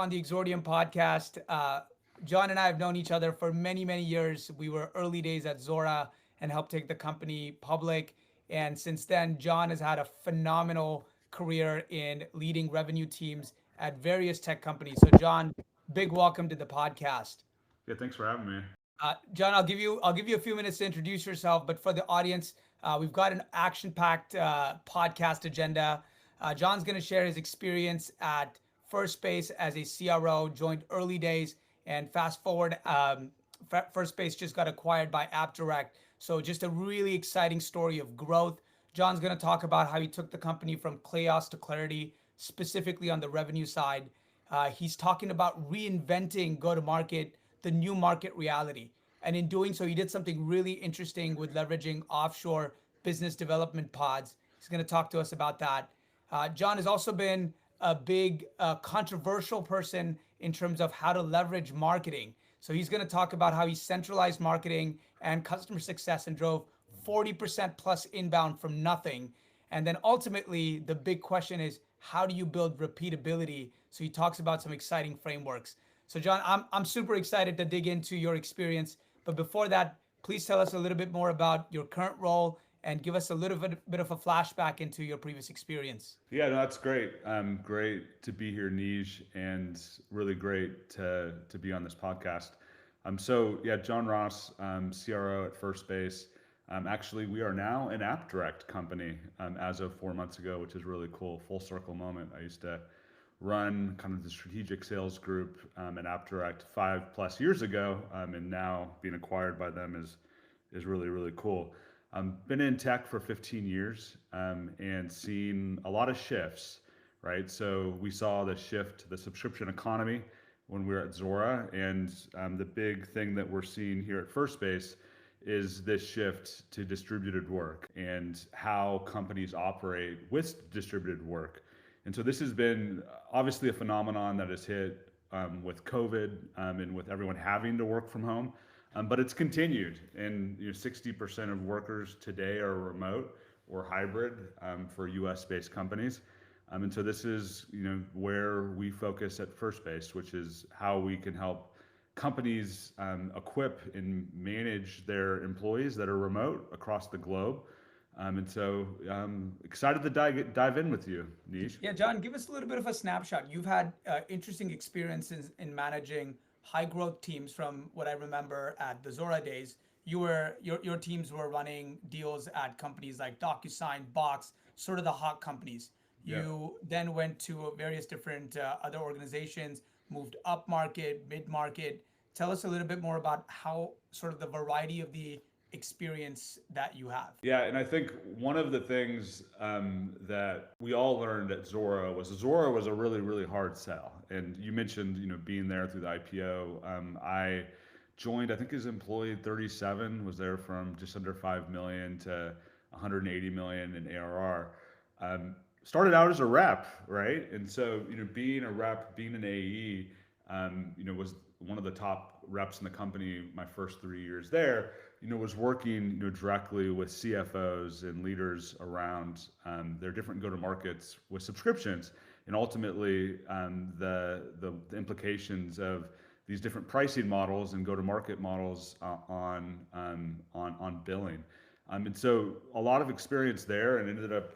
on the Exordium podcast. John and I have known each other for many, many years. We were early days at Zuora and helped take the company public. And since then, John has had a phenomenal career in leading revenue teams at various tech companies. So, John, big welcome to the podcast. Yeah, thanks for having me. John, I'll give you a few minutes to introduce yourself, but for the audience, we've got an action-packed podcast agenda. John's going to share his experience at Firstbase as a CRO, joined early days, and fast forward, Firstbase just got acquired by AppDirect. So just a really exciting story of growth. John's going to talk about how he took the company from chaos to clarity, specifically on the revenue side. He's talking about reinventing go-to-market, the new market reality. And in doing so, he did something really interesting with leveraging offshore business development pods. He's going to talk to us about that. John has also been a big controversial person in terms of how to leverage marketing. So he's going to talk about how he centralized marketing and customer success and drove 40% plus inbound from nothing. And then ultimately, the big question is, how do you build repeatability? So he talks about some exciting frameworks. So John, I'm super excited to dig into your experience. But before that, please tell us a little bit more about your current role and give us a little bit of a flashback into your previous experience. Yeah, no, that's great. Great to be here, Nij, and really great to be on this podcast. So yeah, John Ross, CRO at Firstbase. Actually, we are now an app direct company as of 4 months ago, which is really cool. Full circle moment. I used to run kind of the strategic sales group at AppDirect 5+ years ago, and now being acquired by them is really really cool. Been in tech for 15 years and seen a lot of shifts, right? So we saw the shift to the subscription economy when we were at Zuora, and the big thing that we're seeing here at Firstbase is this shift to distributed work and how companies operate with distributed work. And so this has been obviously a phenomenon that has hit with COVID and with everyone having to work from home, but it's continued. And 60% of workers today are remote or hybrid for U.S.-based companies. And so this is where we focus at Firstbase, which is how we can help companies equip and manage their employees that are remote across the globe. And so I'm excited to dive in with you, Nish. Yeah, John, give us a little bit of a snapshot. You've had interesting experiences in managing high growth teams from what I remember at the Zuora days. Your teams were running deals at companies like DocuSign, Box, sort of the hot companies. Yeah. You then went to various different other organizations, moved up market, mid market. Tell us a little bit more about how sort of the variety of the experience that you have. Yeah, and I think one of the things that we all learned at Zuora was a really, really hard sell. And you mentioned, being there through the IPO. I joined, I think, as employee 37, was there from just under 5 million to 180 million in ARR. Started out as a rep, right? And so, being a rep, being an AE, was one of the top reps in the company my first 3 years there. Was working directly with CFOs and leaders around their different go-to-markets with subscriptions, and ultimately the implications of these different pricing models and go-to-market models on billing. And so a lot of experience there, and ended up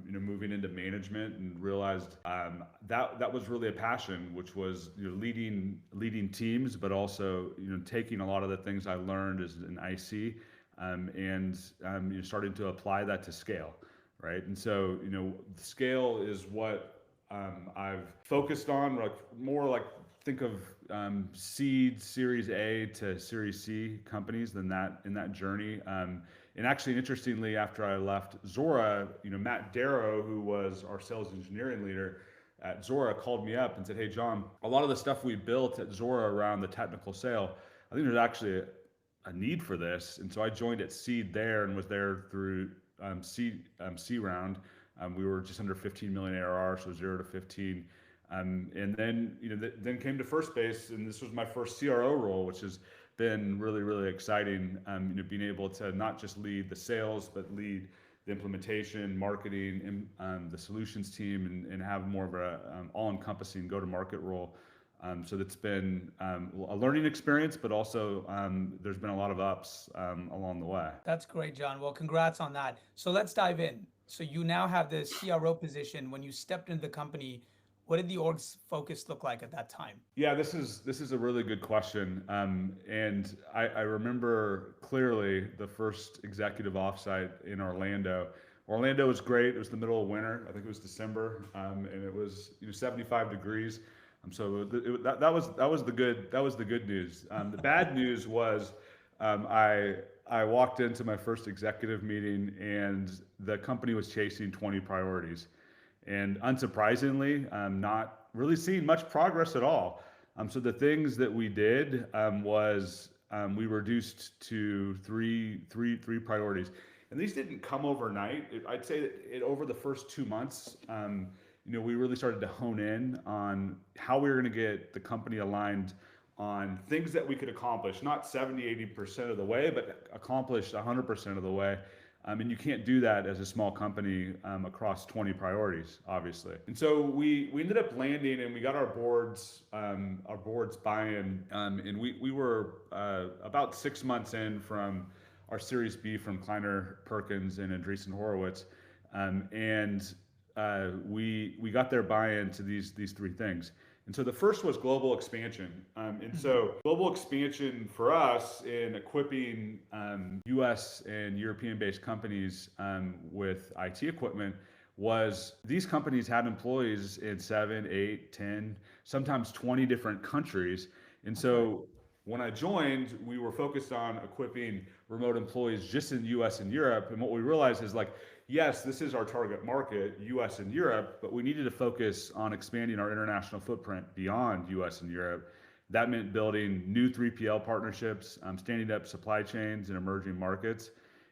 moving into management, and realized that was really a passion, which was leading teams, but also taking a lot of the things I learned as an IC and starting to apply that to scale, right? And so scale is what I've focused on, think of seed, Series A to Series C companies in that journey. And actually, interestingly, after I left Zuora, Matt Darrow, who was our sales engineering leader at Zuora, called me up and said, "Hey, John, a lot of the stuff we built at Zuora around the technical sale, I think there's actually a need for this." And so I joined at seed there and was there through C round. We were just under 15 million ARR, so 0 to 15. And then then came to Firstbase, and this was my first CRO role, which has been really really exciting. Being able to not just lead the sales, but lead the implementation, marketing, and the solutions team, and have more of a all-encompassing go-to-market role So that's been a learning experience, but also there's been a lot of ups along the way. That's great, John. Well, congrats on that. So let's dive in. So you now have the CRO position. When you stepped into the company, what did the org's focus look like at that time? Yeah, this is a really good question, and I remember clearly the first executive offsite in Orlando. Orlando was great. It was the middle of winter. I think it was December, and it was 75 degrees. That was the good news. The bad news was I walked into my first executive meeting and the company was chasing 20 priorities. And unsurprisingly, I'm not really seeing much progress at all. So the things that we did was we reduced to three priorities, and these didn't come overnight. I'd say that over the first 2 months, we really started to hone in on how we were going to get the company aligned on things that we could accomplish, not 70, 80% of the way, but accomplish 100% of the way. And you can't do that as a small company across 20 priorities, obviously. And so we ended up landing, and we got our board's buy-in, and we were about 6 months in from our Series B from Kleiner Perkins and Andreessen Horowitz, and we got their buy-in to these three things. And so the first was global expansion. And so global expansion for us in equipping US and European based companies with IT equipment was these companies had employees in 7, 8, 10, sometimes 20 different countries. And so when I joined, we were focused on equipping remote employees just in US and Europe. And what we realized is like, yes, this is our target market, US and Europe, but we needed to focus on expanding our international footprint beyond US and Europe. That meant building new 3PL partnerships, standing up supply chains in emerging markets,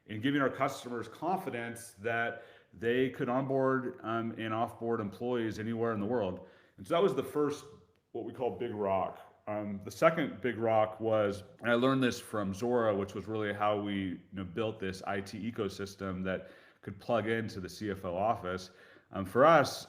and giving our customers confidence that they could onboard and offboard employees anywhere in the world. And so that was the first, what we call big rock. The second big rock was, and I learned this from Zuora, which was really how we built this IT ecosystem that could plug into the CFO office. For us,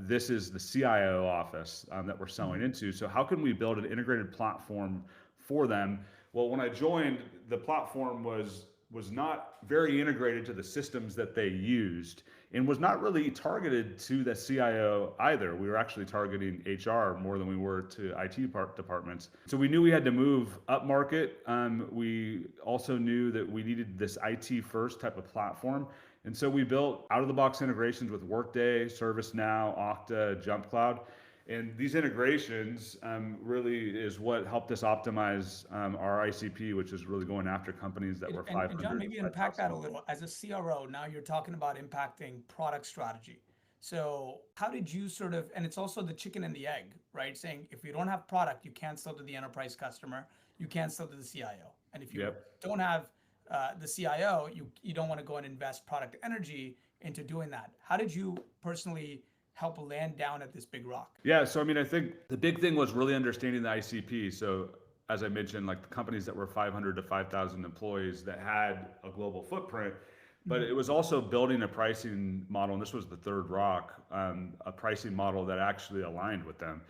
this is the CIO office that we're selling into. So how can we build an integrated platform for them? Well, when I joined, the platform was not very integrated to the systems that they used and was not really targeted to the CIO either. We were actually targeting HR more than we were to IT departments. So we knew we had to move up market. We also knew that we needed this IT first type of platform. And so we built out of the box integrations with Workday, ServiceNow, Okta, JumpCloud. And these integrations really is what helped us optimize our ICP, which is really going after companies that were 500. And John, maybe unpack that a little. As a CRO, now you're talking about impacting product strategy. So how did you sort of, and it's also the chicken and the egg, right? Saying if you don't have product, you can't sell to the enterprise customer, you can't sell to the CIO. And if you Yep. don't have the CIO, you don't want to go and invest product energy into doing that. How did you personally help land down at this big rock? Yeah, so I mean, I think the big thing was really understanding the ICP. So as I mentioned, like the companies that were 500 to 5,000 employees that had a global footprint, but it was also building a pricing model, and this was the third rock, a pricing model that actually aligned with them.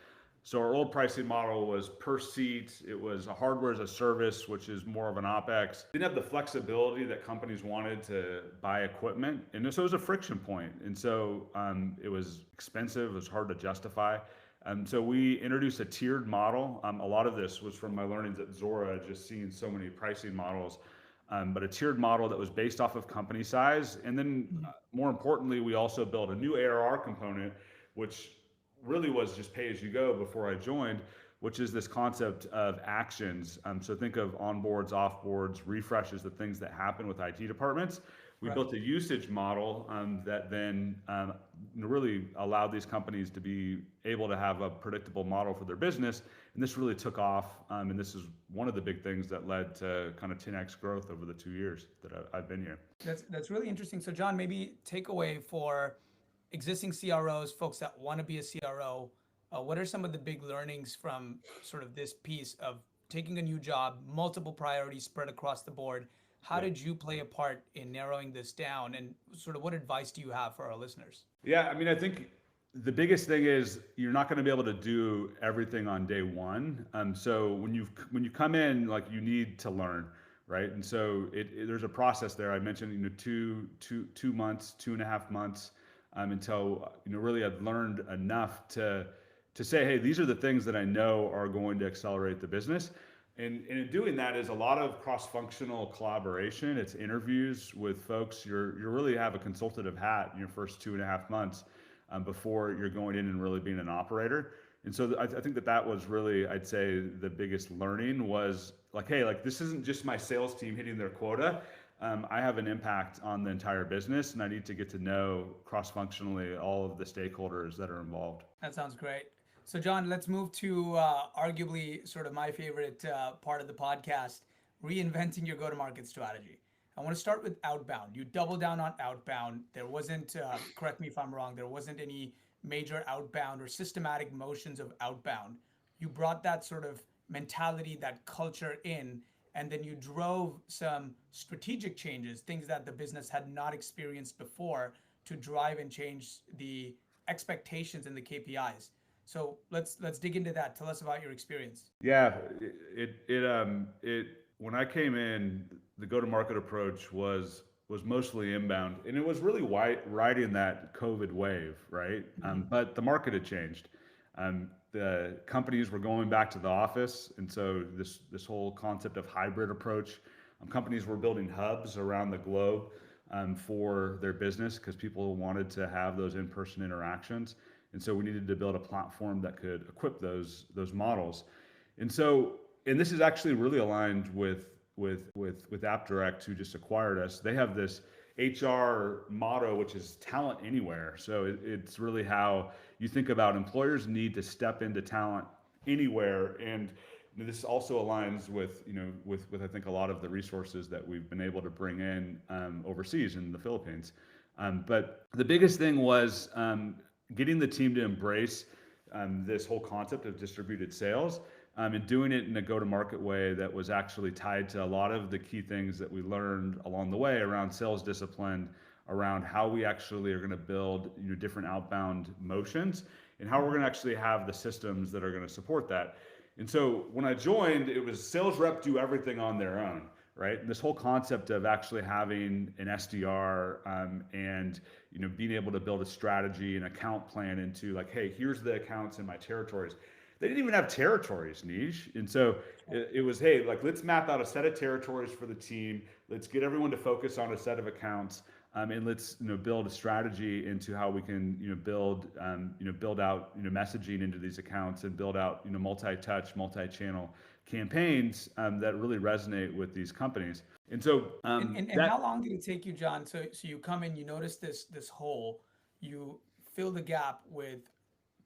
So our old pricing model was per seat. It was a hardware as a service, which is more of an OpEx. Didn't have the flexibility that companies wanted to buy equipment. And so it was a friction point. And so it was expensive. It was hard to justify. So we introduced a tiered model. A lot of this was from my learnings at Zuora, just seeing so many pricing models. But a tiered model that was based off of company size. And then more importantly, we also built a new ARR component, which really was just pay as you go before I joined, which is this concept of actions. So think of onboards, offboards, refreshes, the things that happen with IT departments. We built a usage model that then really allowed these companies to be able to have a predictable model for their business. And this really took off. And this is one of the big things that led to kind of 10x growth over the 2 years that I've been here. That's really interesting. So John, maybe takeaway for existing CROs, folks that want to be a CRO, what are some of the big learnings from sort of this piece of taking a new job, multiple priorities spread across the board? How did you play a part in narrowing this down? And sort of what advice do you have for our listeners? Yeah, I mean, I think the biggest thing is you're not going to be able to do everything on day one. So when you come in, like you need to learn, right? And so there's a process there. I mentioned, 2 months, 2.5 months, until really I've learned enough to say, hey, these are the things that I know are going to accelerate the business. And in doing that is a lot of cross-functional collaboration. It's interviews with folks. You really have a consultative hat in your first 2.5 months, before you're going in and really being an operator. And so I think that was really, I'd say, the biggest learning was like, hey, like this isn't just my sales team hitting their quota. I have an impact on the entire business, and I need to get to know cross-functionally all of the stakeholders that are involved. That sounds great. So, John, let's move to arguably sort of my favorite part of the podcast, reinventing your go to market strategy. I want to start with outbound. You double down on outbound. There wasn't, correct me if I'm wrong, there wasn't any major outbound or systematic motions of outbound. You brought that sort of mentality, that culture in, and then you drove some strategic changes, things that the business had not experienced before, to drive and change the expectations and the KPIs. So let's dig into that. Tell us about your experience. Yeah, it when I came in, the go-to-market approach was mostly inbound, and it was really riding that COVID wave, right? But the market had changed. The companies were going back to the office, and so this whole concept of hybrid approach, companies were building hubs around the globe, for their business because people wanted to have those in-person interactions, and so we needed to build a platform that could equip those models. And so, and this is actually really aligned with AppDirect, who just acquired us. They have this HR motto, which is talent anywhere. So it's really how you think about employers need to step into talent anywhere. And this also aligns with, with I think a lot of the resources that we've been able to bring in, overseas in the Philippines. But the biggest thing was, getting the team to embrace, this whole concept of distributed sales, and doing it in a go-to-market way that was actually tied to a lot of the key things that we learned along the way around sales discipline, around how we actually are going to build, different outbound motions, and how we're going to actually have the systems that are going to support that. And so when I joined, it was sales rep do everything on their own, right? And this whole concept of actually having an SDR, and being able to build a strategy and account plan into like, hey, here's the accounts in my territories. They didn't even have territories, Niche. And so it was, hey, like let's map out a set of territories for the team. Let's get everyone to focus on a set of accounts, and let's build a strategy into how we can build out messaging into these accounts, and build out multi-touch, multi-channel campaigns, that really resonate with these companies. And so And how long did it take you, John? So you come in, you notice this hole, you fill the gap with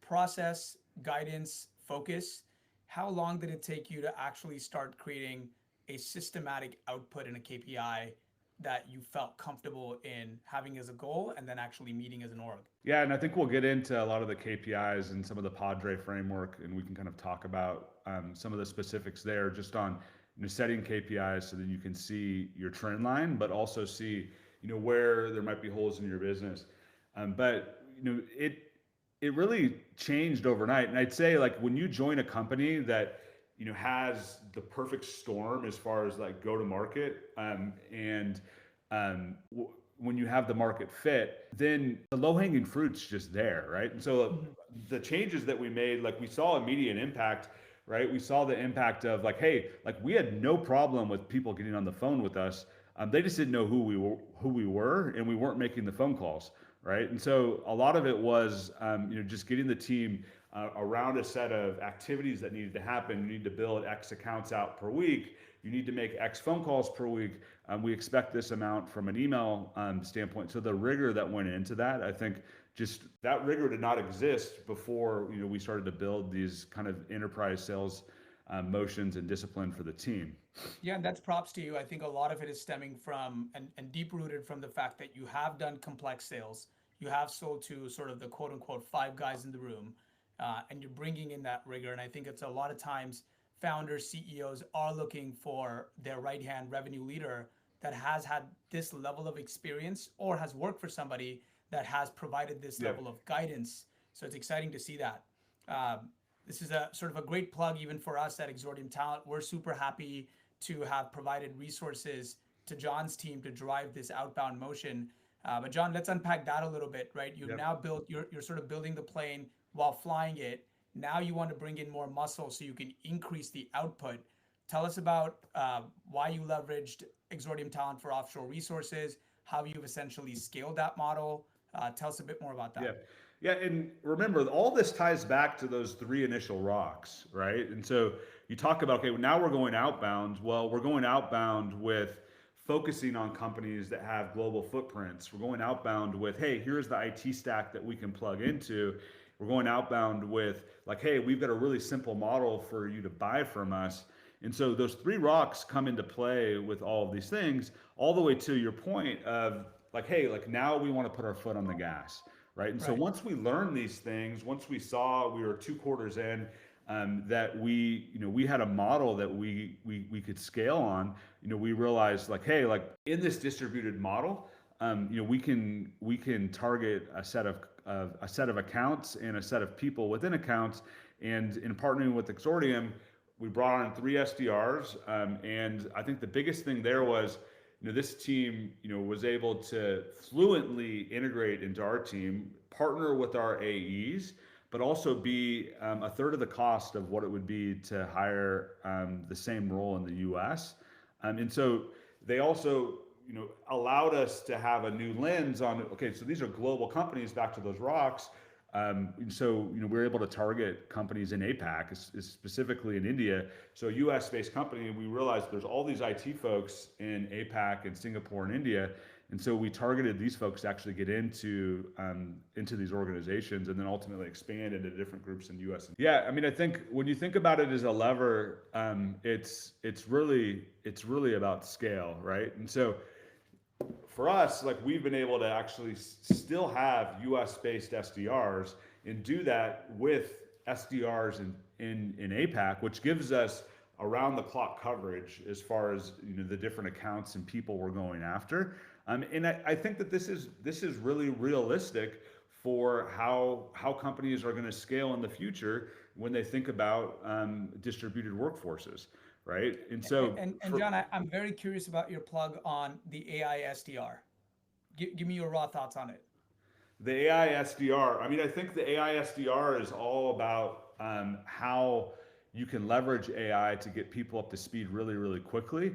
process, guidance, focus. How long did it take you to actually start creating a systematic output and a KPI that you felt comfortable in having as a goal and then actually meeting as an org? Yeah, and I think we'll get into a lot of the KPIs and some of the Padre framework, and we can kind of talk about, some of the specifics there, just on setting KPIs so that you can see your trend line, but also see where there might be holes in your business. But it really changed overnight, and I'd say like when you join a company that has the perfect storm as far as like go to market, and when you have the market fit, then the low hanging fruit's just there, right? And so the changes that we made, like we saw immediate impact, right? We saw the impact of like, hey, like we had no problem with people getting on the phone with us. They just didn't know who we were, and we weren't making the phone calls, right? And so a lot of it was, just getting the team, around a set of activities that needed to happen. You need to build X accounts out per week. You need to make X phone calls per week. We expect this amount from an email, standpoint. So the rigor that went into that, I think, just that rigor did not exist before we started to build these kind of enterprise sales, motions and discipline for the team. Yeah, and that's props to you. I think a lot of it is stemming from and deep rooted from the fact that you have done complex sales. You have sold to sort of the quote unquote five guys in the room, and you're bringing in that rigor. And I think it's a lot of times founders, CEOs are looking for their right hand revenue leader that has had this level of experience or has worked for somebody that has provided this Yep. level of guidance So it's exciting to see that. This is a sort of a great plug even for us at Exordium Talent. We're super happy to have provided resources to John's team to drive this outbound motion. But John, let's unpack that a little bit, right? You've Yep. now built, you're sort of building the plane while flying it. Now you want to bring in more muscle so you can increase the output. Tell us about why you leveraged Exordium Talent for offshore resources, how you've essentially scaled that model. Tell us a bit more about Yeah. that. Yeah. And remember, all this ties back to those three initial rocks, right? And so you talk about, okay, now we're going outbound. Well, we're going outbound with focusing on companies that have global footprints. We're going outbound with, hey, here's the IT stack that we can plug into. We're going outbound with, like, hey, we've got a really simple model for you to buy from us. And so those three rocks come into play with all of these things, all the way to your point of, like, hey, like now we want to put our foot on the gas, right? And so Right. once we learned these things, once we saw we were 2 quarters in, that we had a model that we could scale on. We realized, like, hey, like in this distributed model, we can target a set of accounts and a set of people within accounts. And in partnering with Exordium, we brought on three SDRs, and I think the biggest thing there was, this team, was able to fluently integrate into our team, partner with our AEs, but also be a third of the cost of what it would be to hire the same role in the U.S. And so they also, allowed us to have a new lens on, okay, so these are global companies, back to those rocks. So we're able to target companies in APAC, specifically in India. So a US-based company, we realized there's all these IT folks in APAC and Singapore and India, and so we targeted these folks to actually get into these organizations, and then ultimately expand into different groups in US. Yeah, I mean, I think when you think about it as a lever, it's really about scale, right? And so for us, like, we've been able to actually still have US based SDRs and do that with SDRs in APAC, which gives us around the clock coverage as far as the different accounts and people we're going after. And I think that this is really realistic for how companies are going to scale in the future when they think about distributed workforces, right? And so And John, I'm very curious about your plug on the AI SDR. Give me your raw thoughts on it. the AI SDR, I mean, I think the AI SDR is all about how you can leverage AI to get people up to speed really, really quickly.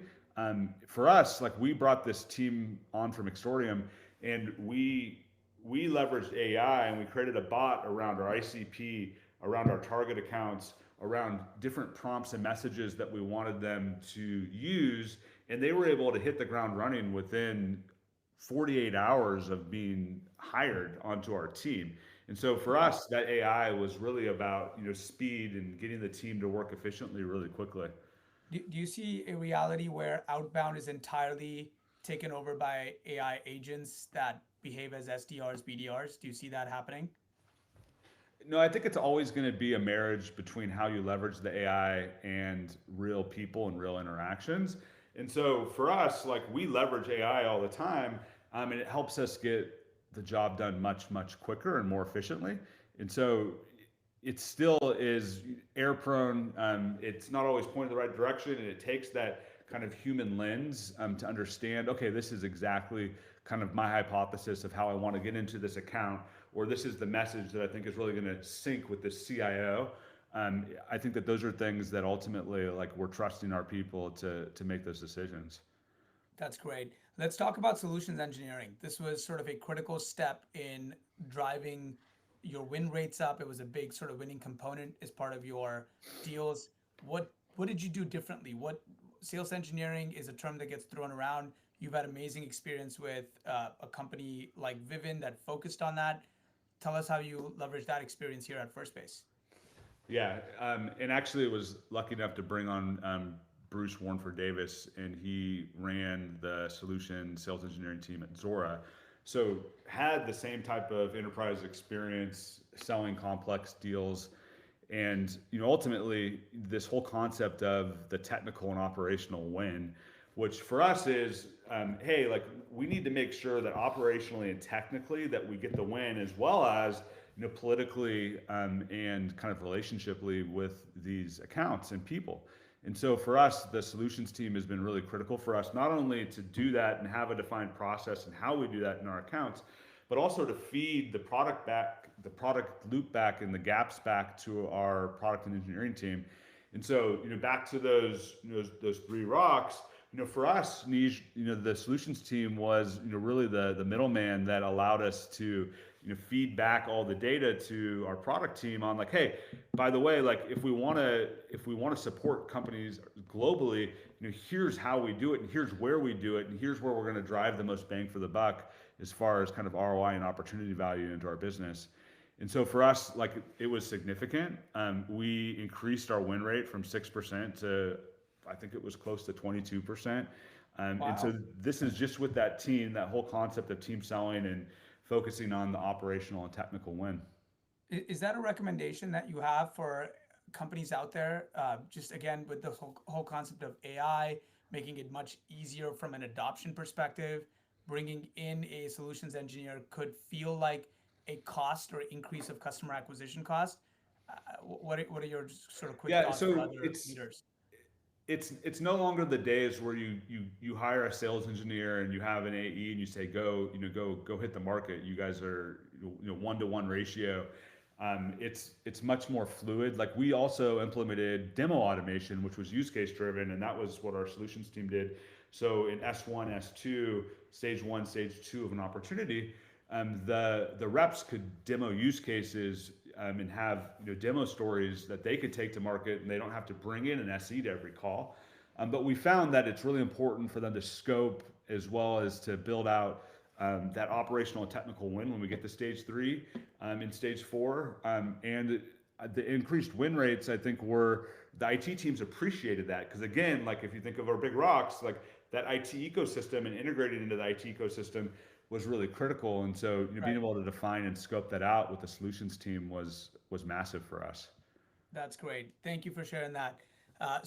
For us, like, we brought this team on from Exordium, and we leveraged AI, and we created a bot around our ICP, around our target accounts, around different prompts and messages that we wanted them to use, and they were able to hit the ground running within 48 hours of being hired onto our team. And so for Wow. us, that AI was really about, speed and getting the team to work efficiently really quickly. Do you see a reality where outbound is entirely taken over by AI agents that behave as SDRs, BDRs? Do you see that happening? No, I think it's always going to be a marriage between how you leverage the AI and real people and real interactions. And so for us, like, we leverage AI all the time, and it helps us get the job done much, much quicker and more efficiently. And so it still is error prone. It's not always pointed the right direction, and it takes that kind of human lens to understand, okay, this is exactly kind of my hypothesis of how I want to get into this account, or this is the message that I think is really going to sync with this CIO. I think that those are things that ultimately, like, we're trusting our people to make those decisions. That's great. Let's talk about solutions engineering. This was sort of a critical step in driving your win rates up. It was a big sort of winning component as part of your deals. What did you do differently? What sales engineering is a term that gets thrown around. You've had amazing experience with a company like Vivin that focused on that. Tell us how you leverage that experience here at Firstbase. Yeah, and actually, it was lucky enough to bring on Bruce Warnford Davis, and he ran the solution sales engineering team at Zuora. So had the same type of enterprise experience selling complex deals, and ultimately this whole concept of the technical and operational win, which for us is hey, like we need to make sure that operationally and technically that we get the win, as well as politically and kind of relationshiply with these accounts and people. And so for us, the solutions team has been really critical for us, not only to do that and have a defined process and how we do that in our accounts, but also to feed the product back, the product loop back, and the gaps back to our product and engineering team. And so, back to those three rocks. For us, Nij, the solutions team was, really the middleman that allowed us to, feed back all the data to our product team on like, hey, by the way, like if we want to support companies globally, here's how we do it, and here's where we do it, and here's where we're going to drive the most bang for the buck as far as kind of ROI and opportunity value into our business. And so for us, like it was significant. We increased our win rate from 6% to I think it was close to 22%. And so Wow. this is just with that team, that whole concept of team selling and focusing on the operational and technical win. Is that a recommendation that you have for companies out there? Just again, with the whole concept of AI, making it much easier from an adoption perspective, bringing in a solutions engineer could feel like a cost or increase of customer acquisition cost. What are your sort of quick Yeah, thoughts for so other it's leaders? it's no longer the days where you hire a sales engineer and you have an AE and you say go hit the market. You guys are 1-to-1 ratio. It's much more fluid. Like we also implemented demo automation, which was use case driven, and that was what our solutions team did. So in S1, S2, stage one, stage two of an opportunity, the reps could demo use cases and have demo stories that they could take to market, and they don't have to bring in an SE to every call. But we found that it's really important for them to scope as well as to build out that operational and technical win when we get to stage three and stage four. And the increased win rates, I think, were the IT teams appreciated that because again, like if you think of our big rocks, like that IT ecosystem and integrating into the IT ecosystem was really critical. And so being Right. able to define and scope that out with the solutions team was massive for us. That's great. Thank you for sharing that.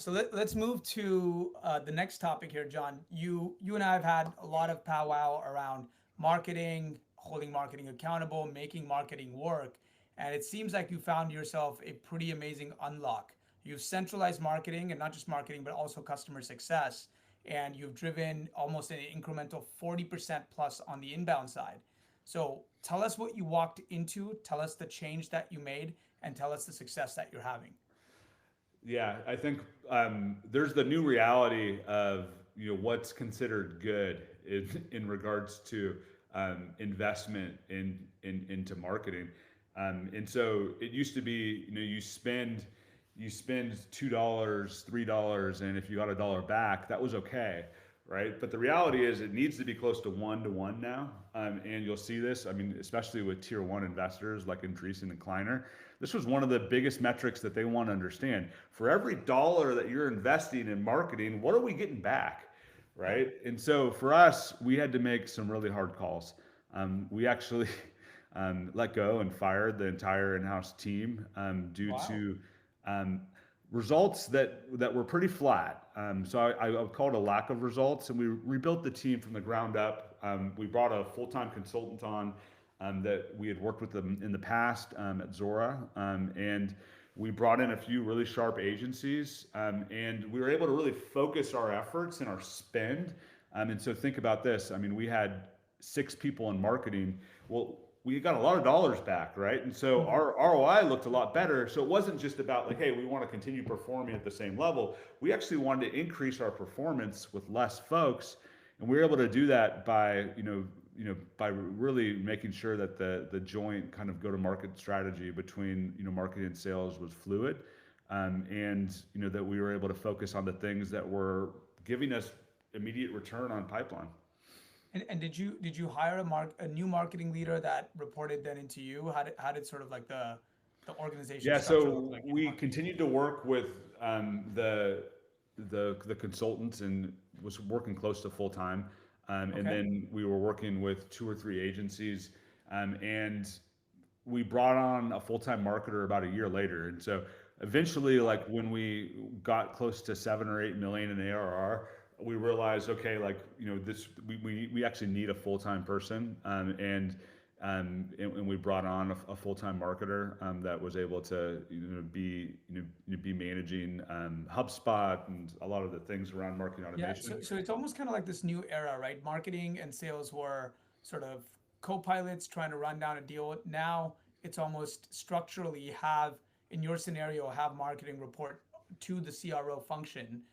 Let's move to the next topic here, John. You and I have had a lot of powwow around marketing, holding marketing accountable, making marketing work, and it seems like you found yourself a pretty amazing unlock. You've centralized marketing, and not just marketing, but also customer success, and you've driven almost an incremental 40% plus on the inbound side. So tell us what you walked into, tell us the change that you made, and tell us the success that you're having. Yeah, I think there's the new reality of what's considered good in regards to investment into marketing, and so it used to be you spend $2, $3, and if you got a dollar back, that was okay, right? But the reality is it needs to be close to 1-to-1 now, and you'll see this. I mean, especially with tier one investors like Andreessen and Kleiner. This was one of the biggest metrics that they want to understand. For every dollar that you're investing in marketing, what are we getting back, Yep. right? And so for us, we had to make some really hard calls. We actually let go and fired the entire in-house team due Wow. to um, results that were pretty flat. So I would call it a lack of results, and we rebuilt the team from the ground up. We brought a full-time consultant on that we had worked with them in the past at Zuora, and we brought in a few really sharp agencies, and we were able to really focus our efforts and our spend. And so think about this. I mean, we had 6 people in marketing. Well, we got a lot of dollars back, right? And so Mhm. our ROI looked a lot better. So it wasn't just about like, hey, we want to continue performing at the same level. We actually wanted to increase our performance with less folks, and we were able to do that by by really making sure that the joint kind of go to market strategy between marketing and sales was fluid, and that we were able to focus on the things that were giving us immediate return on pipeline. And did you hire a new marketing leader that reported then into you? How did sort of like the organization Yeah, structure look so like in we marketing? continued to work with the consultants and was working close to full time, and Okay. then we were working with 2 or 3 agencies, and we brought on a full-time marketer about a year later. And so eventually, like when we got close to 7 or 8 million in ARR, we realized, okay, like, this, we actually need a full-time person, and we brought on a full-time marketer, that was able to, be managing, HubSpot and a lot of the things around marketing Yeah, automation. so it's almost kind of like this new era, right? Marketing and sales were sort of co-pilots trying to run down a deal. Now it's almost structurally have, in your scenario, have marketing report to the CRO function.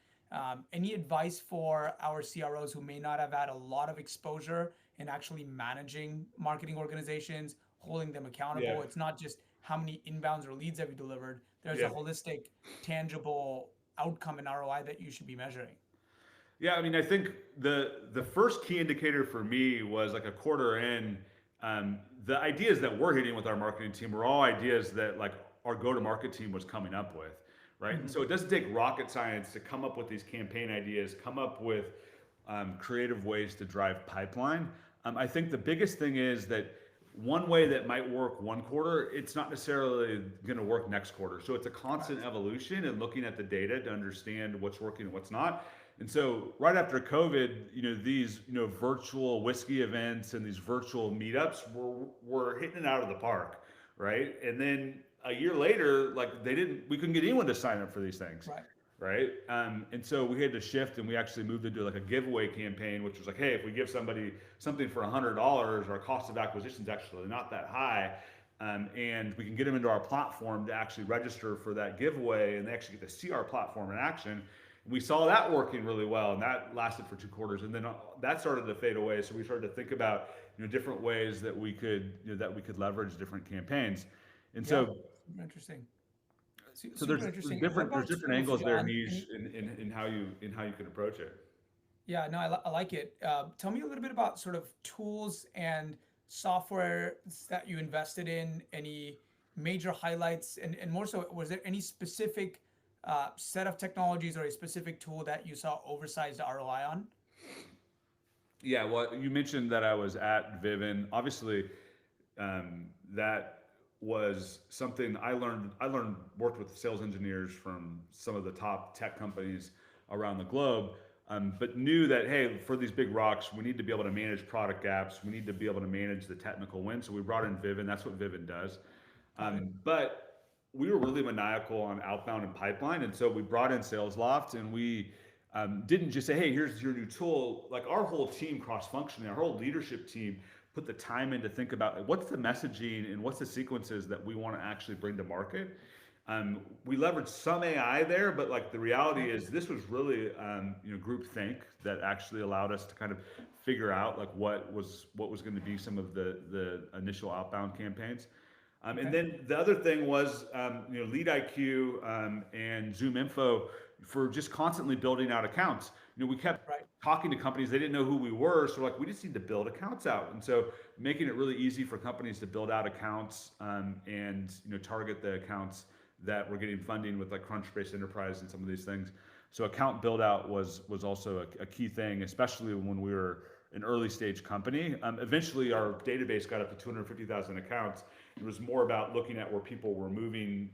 Any advice for our CROs who may not have had a lot of exposure in actually managing marketing organizations, holding them Yeah, accountable? It's not just how many inbounds or leads have you delivered. There's a yeah. holistic, tangible outcome in ROI that you should be measuring. Yeah, I mean, I think the first key indicator for me was like a quarter in. The ideas that we're hitting with our marketing team were all ideas that like our go-to-market team was coming up with, right? And Mhm. so it doesn't take rocket science to come up with these campaign ideas, come up with creative ways to drive pipeline. I think the biggest thing is that one way that might work one quarter, it's not necessarily going to work next quarter. So it's a constant Correct. evolution and looking at the data to understand what's working and what's not. And so right after COVID, these, virtual whiskey events and these virtual meetups were hitting it out of the park, right? And then a year later, like we couldn't get anyone to sign up for these things, Right. right? And so we had to shift, and we actually moved into like a giveaway campaign, which was like, hey, if we give somebody something for $100, our cost of acquisition is actually not that high. And we can get them into our platform to actually register for that giveaway, and they actually get to see our platform in action. We saw that working really well, and that lasted for 2 quarters, and then that started to fade away. So we started to think about, different ways that we could leverage different campaigns. And Yeah. so Super interesting. so Super there's interesting. And what different about angles there, John? Niche, Any? in how you can approach it. Yeah, no, I like it. Tell me a little bit about sort of tools and software that you invested in. Any major highlights, and more so, was there any specific set of technologies or a specific tool that you saw oversized ROI on? Yeah, well, you mentioned that I was at Vivin. Obviously, that was something I learned. Worked with sales engineers from some of the top tech companies around the globe, but knew that, hey, for these big rocks, we need to be able to manage product gaps. We need to be able to manage the technical win. So we brought in Vivin. That's what Vivin does. Got it. But we were really maniacal on outbound and pipeline, and so we brought in SalesLoft, and we didn't just say, "Hey, here's your new tool." Like our whole team, cross-functionally, our whole leadership team put the time in to think about like, what's the messaging and what's the sequences that we want to actually bring to market. We leveraged some AI there, but like the reality Yep. is, this was really group think that actually allowed us to kind of figure out like what was going to be some of the initial outbound campaigns. And Okay. then the other thing was, Lead IQ, and Zoom Info, for just constantly building out accounts. We kept Right. talking to companies, they didn't know who we were, so like we just need to build accounts out. And so making it really easy for companies to build out accounts, and target the accounts that were getting funding with like Crunchbase Enterprise and some of these things. So account build out was also a key thing, especially when we were an early stage company. Eventually, our database got up to 250,000 accounts. It was more about looking at where people were moving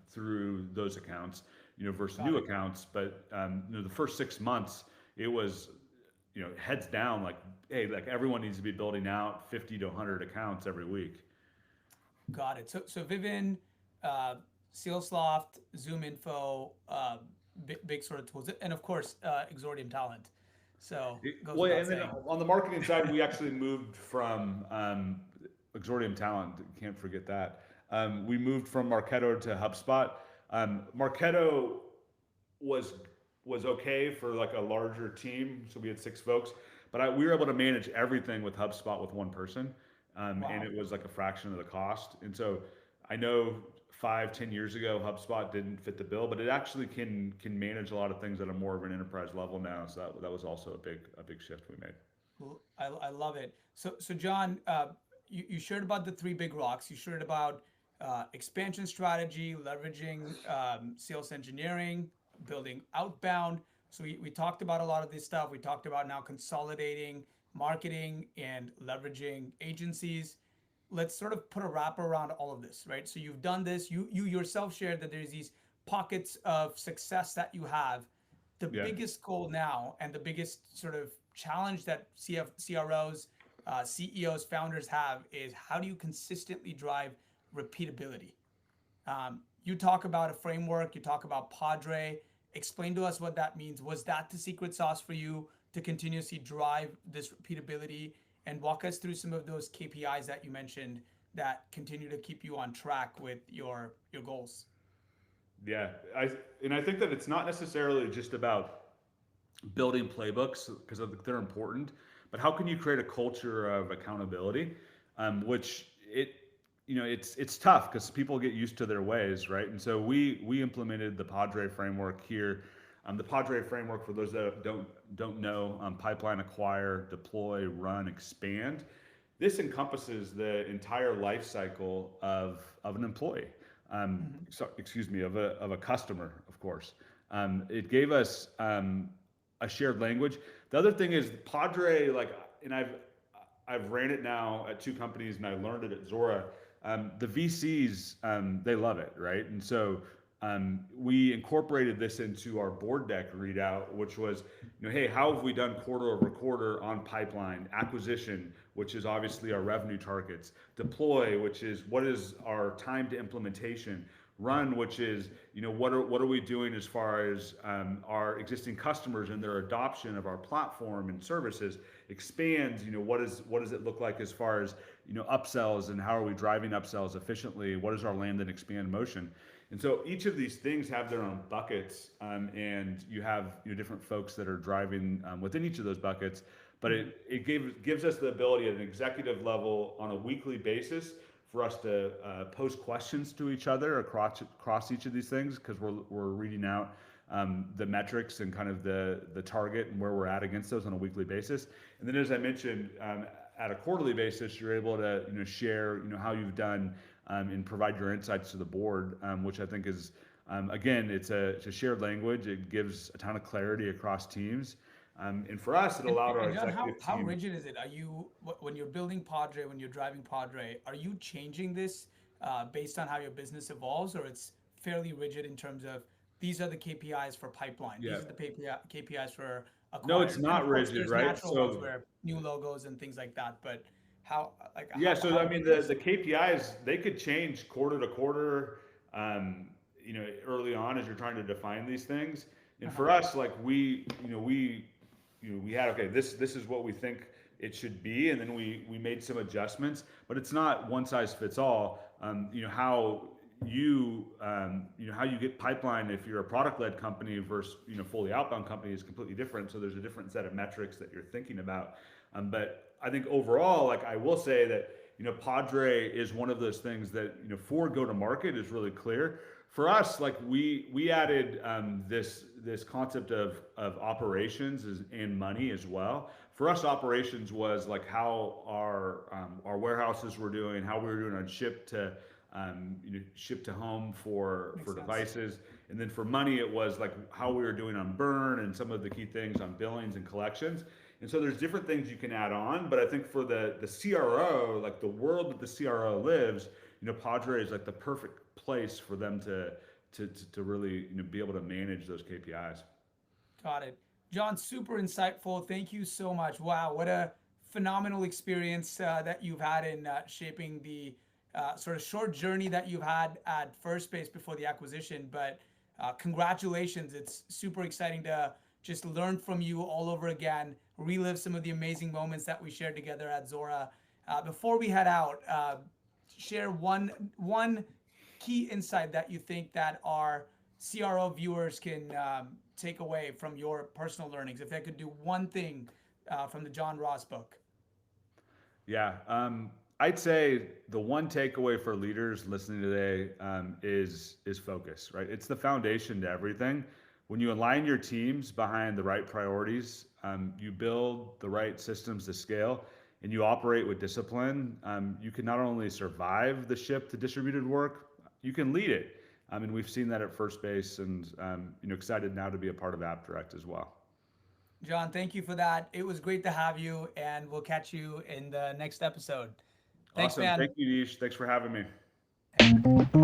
through those accounts, versus Got new it. accounts. But the first 6 months, it was heads down. Like, hey, like everyone needs to be building out 50 to 100 accounts every week. Got it. So Vivin, uh, Salesloft, Zoom Info, big sort of tools, and of course Exordium Talent. So goes Well, without and then saying. on the marketing side, we actually moved from Exordium Talent. Can't forget that. We moved from Marketo to HubSpot. Marketo was was okay for like a larger team, so we had 6 folks. But we were able to manage everything with HubSpot with one person, and Wow. it was like a fraction of the cost. And so I know 5, 10 years ago, HubSpot didn't fit the bill, but it actually can manage a lot of things at a more of an enterprise level now. So that was also a big shift we made. I love it. So John, you shared about the three big rocks. You shared about expansion strategy, leveraging sales engineering, building outbound. So we talked about a lot of this stuff. We talked about now consolidating marketing and leveraging agencies. Let's sort of put a wrap around all of this, right? So you've done this. You yourself shared that there's these pockets of success that you have. the Yeah. biggest goal now and the biggest sort of challenge that CROs, CEOs, founders have is how do you consistently drive repeatability? You talk about a framework, you talk about Padre. Explain to us what that means. Was that the secret sauce for you to continuously drive this repeatability? And walk us through some of those KPIs that you mentioned that continue to keep you on track with your goals. Yeah, I think that it's not necessarily just about building playbooks because they're important, but how can you create a culture of accountability, which it's tough because people get used to their ways, right? And so we implemented the Padre framework here. The Padre framework, for those that don't know, pipeline, acquire, deploy, run, expand. This encompasses the entire life cycle of an employee. Excuse me, of a customer, of course. It gave us a shared language. The other thing is Padre, like, and I've ran it now at two companies, and I learned it at Zuora. The VCs, they love it, right? And so we incorporated this into our board deck readout, which was, hey, how have we done quarter over quarter on pipeline acquisition, which is obviously our revenue targets, deploy, which is what is our time to implementation, run, which is what are we doing as far as our existing customers and their adoption of our platform and services, expand, what does it look like as far as upsells, and how are we driving upsells efficiently, what is our land and expand motion. And so each of these things have their own buckets, and you have different folks that are driving within each of those buckets. But it gives us the ability at an executive level on a weekly basis for us to pose questions to each other across each of these things, because we're reading out the metrics and kind of the target and where we're at against those on a weekly basis. And then, as I mentioned, at a quarterly basis, you're able to share how you've done and provide your insights to the board, which I think is again, it's a shared language. It gives a ton of clarity across teams. And for us, it allowed our And John, how executive how team. rigid is it? Are you when you're building Padre, when you're driving Padre, are you changing this based on how your business evolves, or it's fairly rigid in terms of these are the KPIs for pipeline, Yeah. these are the KPIs for No, it's acquired, and not of course rigid, there's right? natural ones So where new logos and things like that. But how yeah, so I how mean rigorous? the KPIs, they could change quarter to quarter, early on as you're trying to define these things. And Uh-huh. for us, like we had, okay, this is what we think it should be, and then we made some adjustments, but it's not one size fits all. How how you get pipeline if you're a product led company versus fully outbound company is completely different. So there's a different set of metrics that you're thinking about. But I think overall, like I will say that Padre is one of those things that for go to market is really clear. For us, like we added this concept of operations and money as well. For us, operations was like how our warehouses were doing, how we were doing on ship to home for Makes sense. devices, and then for money it was like how we were doing on burn and some of the key things on billings and collections. And so there's different things you can add on, but I think for the CRO, like the world that the CRO lives, Padre is like the perfect place for them to really be able to manage those KPIs. Got it. John, super insightful. Thank you so much. Wow, what a phenomenal experience that you've had in shaping the sort of short journey that you've had at Firstbase before the acquisition. But congratulations. It's super exciting to just learn from you all over again, relive some of the amazing moments that we shared together at Zuora. Before we head out, share one key insight that you think that our CRO viewers can take away from your personal learnings. If they could do one thing from the John Ross book. Yeah, I'd say the one takeaway for leaders listening today is focus. Right, it's the foundation to everything. When you align your teams behind the right priorities, you build the right systems to scale, and you operate with discipline. You can not only survive the shift to distributed work, you can lead it. I mean, we've seen that at Firstbase, and excited now to be a part of AppDirect as well. John, thank you for that. It was great to have you, and we'll catch you in the next episode. Thanks, Awesome. man. Thank you, Nish. Thanks for having me. Yeah.